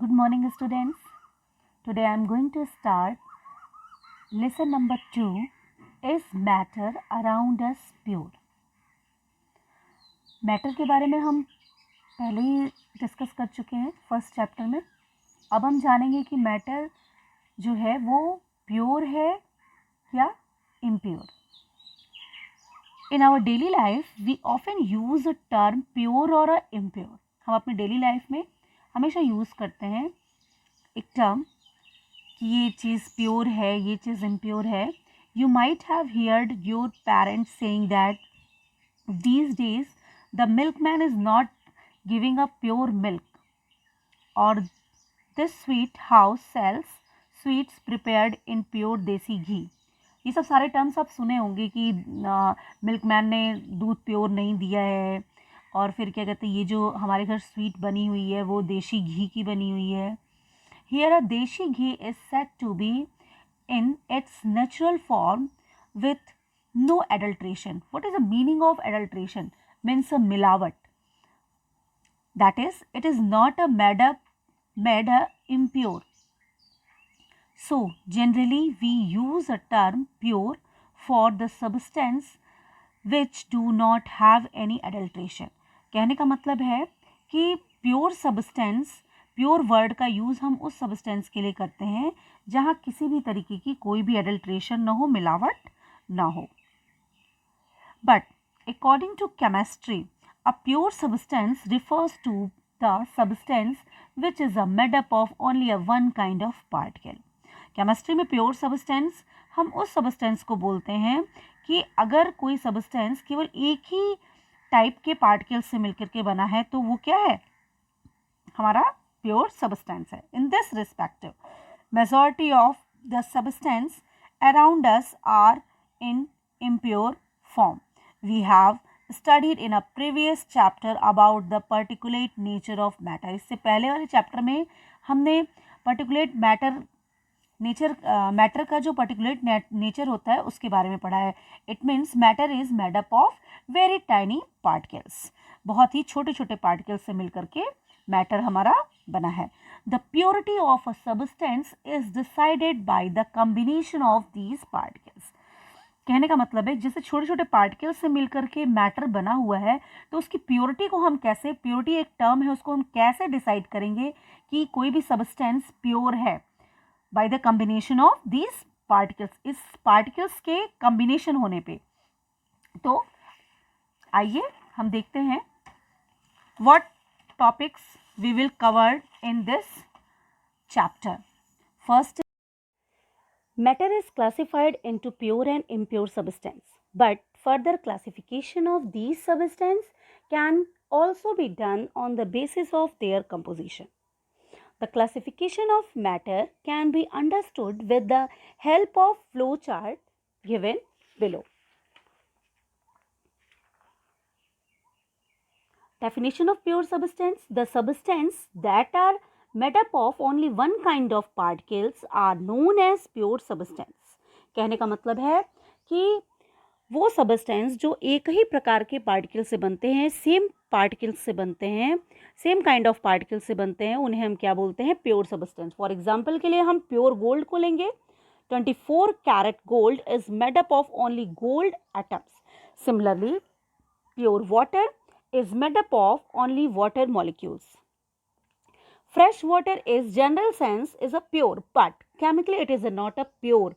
Good morning, students. Today I am going to start lesson number 2. Is matter around us pure? Matter के बारे में हम पहले ही discuss कर चुके हैं फर्स्ट चैप्टर में. अब हम जानेंगे कि मैटर जो है वो प्योर है या impure. In our daily life we often use a term pure और अ इम्प्योर. हम अपनी डेली लाइफ में हमेशा यूज़ करते हैं एक टर्म कि ये चीज़ प्योर है, ये चीज़ इम्प्योर है. You might have heard your parents saying that these days the milkman is not giving a pure milk, or this sweet house sells sweets prepared in pure देसी घी. ये सब सारे टर्म्स आप सुने होंगे कि मिल्कमैन ने दूध प्योर नहीं दिया है, और फिर क्या कहते हैं ये जो हमारे घर स्वीट बनी हुई है वो देसी घी की बनी हुई है. Here a deshi ghee is said to be in its natural form with no adulteration. What is the meaning of adulteration? Means a milawat. That is, it is not a made impure. So generally we use a term pure for the substance which do not have any adulteration. कहने का मतलब है कि pure substance, pure word का use हम उस substance के लिए करते हैं जहाँ किसी भी तरीके की कोई भी एडल्ट्रेशन ना हो, मिलावट ना हो. But according to chemistry a pure substance refers to the substance which is a made up of only a one kind of particle. Chemistry में प्योर सब्सटेंस हम उस सब्सटेंस को बोलते हैं कि अगर कोई सब्सटेंस केवल एक ही टाइप के पार्टिकल से मिलकर के बना है तो वो क्या है, हमारा प्योर सब्सटेंस है. In this respective majority of the substance around us are in impure form. We have studied in a previous chapter about the particulate nature of matter. इससे पहले वाले चैप्टर में हमने पर्टिकुलेट मैटर का जो particulate nature होता है उसके बारे में पढ़ा है. It means matter is made up of very tiny particles. बहुत ही छोटे छोटे पार्टिकल्स से मिलकर के मैटर हमारा बना है. The purity of a substance is decided by the combination of these particles. कहने का मतलब है जैसे छोटे छोटे पार्टिकल्स से मिलकर के मैटर बना हुआ है तो उसकी प्योरिटी को हम कैसे, प्योरिटी एक टर्म है, उसको हम कैसे डिसाइड करेंगे कि कोई भी सब्सटेंस प्योर है. By the combination of these particles, इस पार्टिकल्स के कॉम्बिनेशन होने पे. तो आइए हम देखते हैं what topics we will cover in this chapter. First, matter is classified into pure and impure substance, but further classification of these substances can also be done on the basis of their composition. The classification of matter can be understood with the help of flow chart given below. Definition of pure substance: the substance that are made up of only one kind of particles are known as pure substance. कहने का मतलब है कि वो substance जो एक ही प्रकार के पार्टिकल से बनते हैं, सेम पार्टिकल्स से बनते हैं, सेम काइंड ऑफ पार्टिकल से बनते हैं, उन्हें हम क्या बोलते हैं, प्योर सब्सटेंस. फॉर एग्जाम्पल के लिए हम प्योर गोल्ड को लेंगे. 24 carat gold is made up of only gold atoms. Similarly pure water is made up of only water molecules. Fresh water is general sense is a pure, but chemically it is not a pure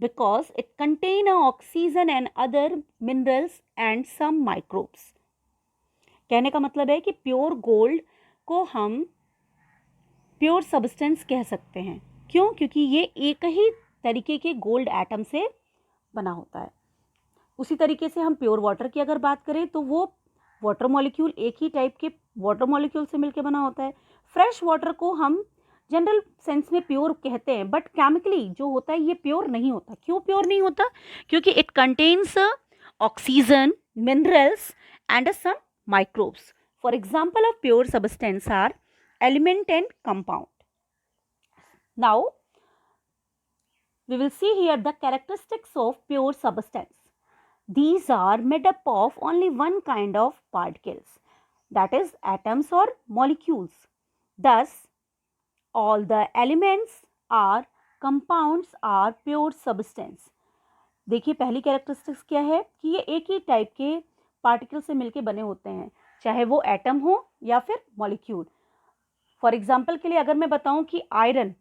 because it contain oxygen and other minerals and some microbes. कहने का मतलब है कि pure gold को हम pure substance कह सकते हैं. क्यों? क्योंकि ये एक ही तरीके के गोल्ड एटम से बना होता है. उसी तरीके से हम प्योर वाटर की अगर बात करें तो वो वाटर मॉलिक्यूल एक ही टाइप के वाटर मॉलिक्यूल से मिलकर बना होता है. फ्रेश वाटर को हम जनरल सेंस में प्योर कहते हैं, बट केमिकली जो होता है ये प्योर नहीं होता. क्यों प्योर नहीं होता? क्योंकि it contains oxygen, minerals and some microbes. For example of pure substance are element and compound. Now we will see here the characteristics of pure substance. These are made up of only one kind of particles, that is atoms or molecules. Thus, all the elements are compounds are pure substance. देखिए पहली characteristics क्या है कि ये एक ही type के particle से मिलके बने होते हैं, चाहे वो एटम हो या फिर मॉलिक्यूल. फॉर एग्जाम्पल के लिए अगर मैं बताऊं कि आयरन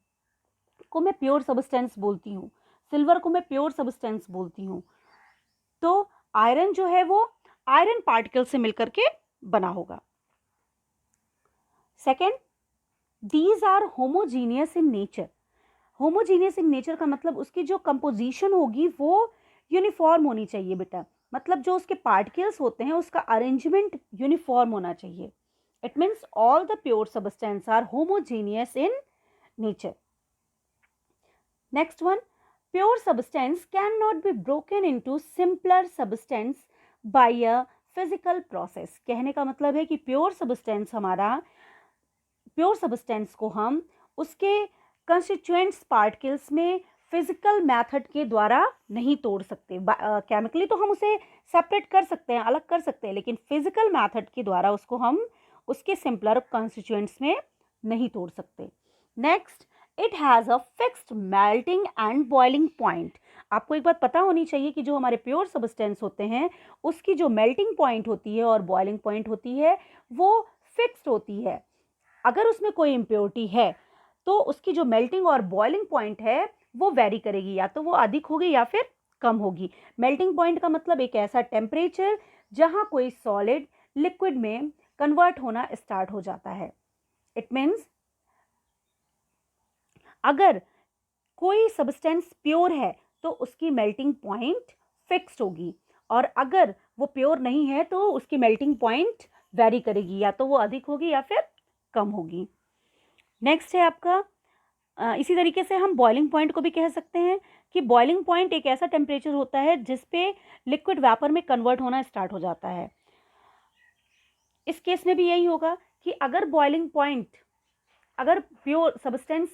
को मैं प्योर सब्सटेंस बोलती हूँ, सिल्वर को मैं प्योर सब्सटेंस बोलती हूँ, तो आयरन जो है वो आयरन पार्टिकल से मिलकर के बना होगा. Second, these are homogeneous in nature. Homogeneous in nature का मतलब उसकी जो कंपोजिशन होगी वो यूनिफॉर्म होनी चाहिए बेटा. मतलब जो उसके पार्टिकल्स होते हैं उसका अरेंजमेंट यूनिफॉर्म होना चाहिए. It means all the pure substance are homogeneous in nature. Next one, pure substance can not be broken into simpler substance by a physical process. कहने का मतलब है कि प्योर सब्सटेंस को हम उसके कंस्टिट्यूएंट्स पार्टिकल्स में फिजिकल मेथड के द्वारा नहीं तोड़ सकते. केमिकली तो हम उसे सेपरेट कर सकते हैं, अलग कर सकते हैं, लेकिन फिजिकल मेथड के द्वारा उसको हम उसके सिंपलर कंस्टिट्यूएंट्स में नहीं तोड़ सकते. Next, it has a fixed melting and boiling point. आपको एक बात पता होनी चाहिए कि जो हमारे प्योर सब्सटेंस होते हैं उसकी जो मेल्टिंग पॉइंट होती है और बॉइलिंग पॉइंट होती है वो फिक्स्ड होती है. अगर उसमें कोई इम्प्योरिटी है तो उसकी जो मेल्टिंग और बॉइलिंग पॉइंट है वो वेरी करेगी, या तो वो अधिक होगी या फिर कम होगी. मेल्टिंग पॉइंट का मतलब एक ऐसा टेम्परेचर जहां कोई सॉलिड लिक्विड में कन्वर्ट होना स्टार्ट हो जाता है. इट मीन्स अगर कोई सब्सटेंस प्योर है तो उसकी मेल्टिंग पॉइंट फिक्स्ड होगी, और अगर वो प्योर नहीं है तो उसकी मेल्टिंग पॉइंट वेरी करेगी, या तो वो अधिक होगी या फिर कम होगी. नेक्स्ट है आपका, इसी तरीके से हम बॉइलिंग पॉइंट को भी कह सकते हैं कि बॉइलिंग पॉइंट एक ऐसा टेम्परेचर होता है जिस पे लिक्विड वेपर में कन्वर्ट होना स्टार्ट हो जाता है. इस केस में भी यही होगा कि अगर बॉइलिंग पॉइंट, अगर प्योर सब्सटेंस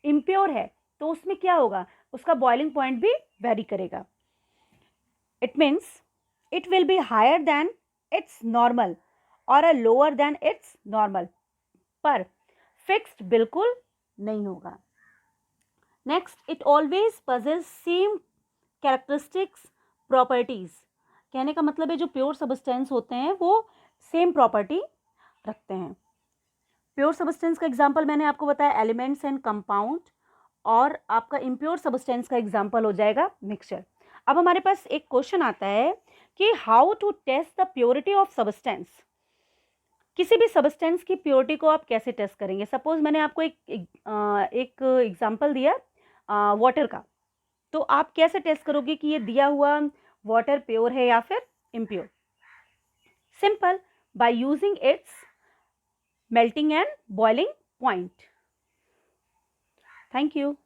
इम्प्योर है तो उसमें क्या होगा, उसका बॉइलिंग पॉइंट भी वेरी करेगा. It means it will be higher than its normal और uh lower than its normal, पर फिक्स्ड बिल्कुल नहीं होगा. Next, it always possess same characteristics properties. कहने का मतलब है जो प्योर सब्सटेंस होते हैं वो सेम प्रॉपर्टी रखते हैं. प्योर सब्सटेंस का एग्जांपल मैंने आपको बताया एलिमेंट्स एंड कंपाउंड, और आपका इम्प्योर सब्सटेंस का एग्जांपल हो जाएगा मिक्सचर. अब हमारे पास एक क्वेश्चन आता है कि how to test the purity of substance. किसी भी सब्सटेंस की प्योरिटी को आप कैसे टेस्ट करेंगे. सपोज मैंने आपको एक एग्जांपल दिया वाटर का, तो आप कैसे टेस्ट करोगे कि ये दिया हुआ वाटर प्योर है या फिर impure. Simple, by using its melting and boiling point. Thank you.